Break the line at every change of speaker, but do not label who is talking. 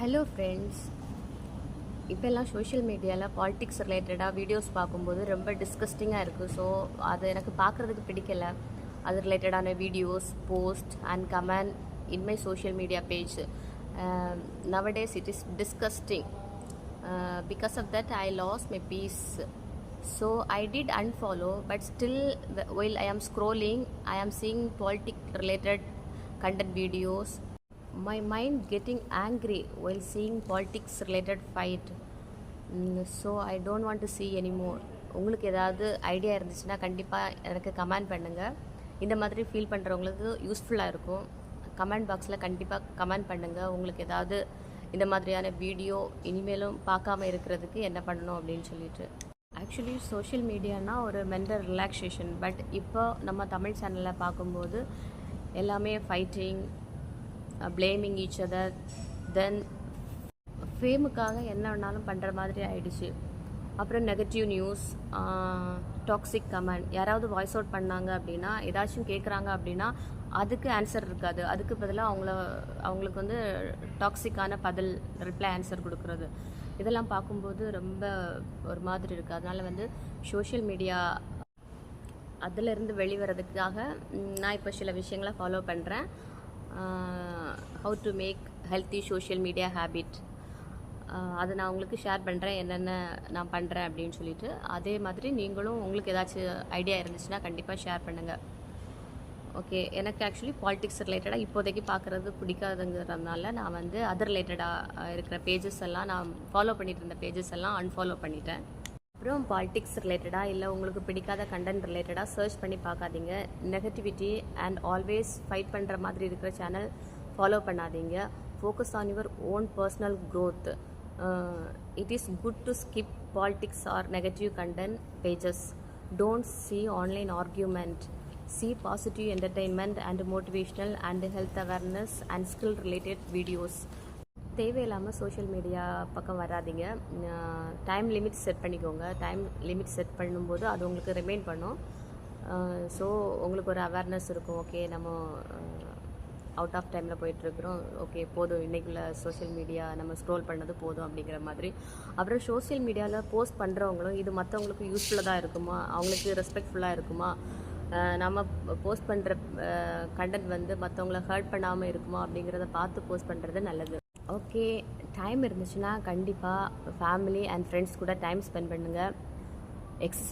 Hello friends. இப்போல்லாம் social மீடியாவில் politics ரிலேட்டடாக வீடியோஸ் பார்க்கும்போது ரொம்ப டிஸ்கஸ்டிங்காக இருக்குது. ஸோ அது எனக்கு பார்க்குறதுக்கு பிடிக்கல. அது ரிலேட்டடான videos, post and comment in my social media page. Nowadays it is disgusting. Because of that I lost my peace. So I did unfollow, but still while I am scrolling I am seeing politics related content videos. My mind getting angry while seeing politics related fight. So I don't want to see anymore. உங்களுக்கு ஏதாவது idea இருந்துச்சுன்னா கண்டிப்பாக எனக்கு comment பண்ணுங்கள். இந்த மாதிரி feel பண்ணுறவங்களுக்கு யூஸ்ஃபுல்லாக இருக்கும். கமெண்ட் பாக்ஸில் கண்டிப்பாக கமெண்ட் பண்ணுங்கள். உங்களுக்கு ஏதாவது இந்த மாதிரியான வீடியோ இனிமேலும் பார்க்காம இருக்கிறதுக்கு என்ன பண்ணணும் அப்படின்னு சொல்லிட்டு. ஆக்சுவலி சோஷியல் மீடியானா ஒரு மென்டல் ரிலாக்ஸேஷன். பட் இப்போ நம்ம தமிழ் சேனலில் பார்க்கும்போது எல்லாமே fighting, blaming each other, then ஃபேமுக்காக என்ன வேணாலும் பண்ணுற மாதிரி ஆயிடுச்சு. அப்புறம் நெகட்டிவ் நியூஸ், டாக்ஸிக் கமெண்ட். யாராவது வாய்ஸ் அவுட் பண்ணாங்க அப்படின்னா, ஏதாச்சும் கேட்குறாங்க அப்படின்னா அதுக்கு ஆன்சர் இருக்காது. அதுக்கு பதிலாக அவங்களுக்கு வந்து டாக்ஸிக்கான பதில், ரிப்ளை, ஆன்சர் கொடுக்குறது. இதெல்லாம் பார்க்கும்போது ரொம்ப ஒரு மாதிரி இருக்குது. அதனால் வந்து சோஷியல் மீடியா அதிலிருந்து வெளிவரதுக்காக நான் இப்போ சில விஷயங்களை ஃபாலோ பண்ணுறேன். How to make healthy social media habit, அதை நான் உங்களுக்கு ஷேர் பண்ணுறேன், என்னென்ன நான் பண்ணுறேன் அப்படின்னு சொல்லிட்டு. அதே மாதிரி நீங்களும் உங்களுக்கு ஏதாச்சும் ஐடியா இருந்துச்சுன்னா கண்டிப்பாக ஷேர் பண்ணுங்கள். ஓகே, எனக்கு ஆக்சுவலி பாலிட்டிக்ஸ் ரிலேட்டடாக இப்போதைக்கு பார்க்குறது பிடிக்காதுங்கிறதுனால நான் வந்து அதர் ரிலேட்டடாக இருக்கிற பேஜஸ் எல்லாம், நான் ஃபாலோ பண்ணிட்டு இருந்த பேஜஸ் எல்லாம் அன்ஃபாலோ பண்ணிட்டேன். அப்புறம் பாலிட்டிக்ஸ் ரிலேட்டடாக இல்லை உங்களுக்கு பிடிக்காத கண்டென்ட் ரிலேட்டடாக சர்ச் பண்ணி பார்க்காதீங்க. நெகட்டிவிட்டி அண்ட் ஆல்வேஸ் ஃபைட் பண்ணுற மாதிரி இருக்கிற சேனல் ஃபாலோ பண்ணாதீங்க. Focus on your own personal growth. It is good to skip politics or negative content pages. Don't see online argument. See positive entertainment and motivational and health awareness and skill related videos. தேவையில்லாமல் social media பக்கம் வராதிங்க. Time limit set பண்ணிக்கோங்க. Time limit set பண்ணும்போது அது உங்களுக்கு remind பண்ணும். So உங்களுக்கு ஒரு அவேர்னஸ் இருக்கும். ஓகே, நம்ம அவுட் ஆஃப் டைமில் போயிட்டுருக்குறோம், ஓகே போதும், இன்றைக்குள்ள சோஷியல் மீடியா நம்ம ஸ்க்ரோல் பண்ணது போதும் அப்படிங்கிற மாதிரி. அப்புறம் சோஷியல் மீடியாவில் போஸ்ட் பண்ணுறவங்களும் இது மற்றவங்களுக்கு யூஸ்ஃபுல்லாக இருக்குமா, அவங்களுக்கு ரெஸ்பெக்ட்ஃபுல்லாக இருக்குமா, நம்ம போஸ்ட் பண்ணுற கண்டென்ட் வந்து மற்றவங்கள ஹர்ட் பண்ணாமல் இருக்குமா அப்படிங்கிறத பார்த்து போஸ்ட் பண்ணுறது நல்லது. ஓகே, டைம் இருந்துச்சுன்னா கண்டிப்பாக ஃபேமிலி அண்ட் ஃப்ரெண்ட்ஸ் கூட டைம் ஸ்பெண்ட் பண்ணுங்கள். எக்ஸசைஸ்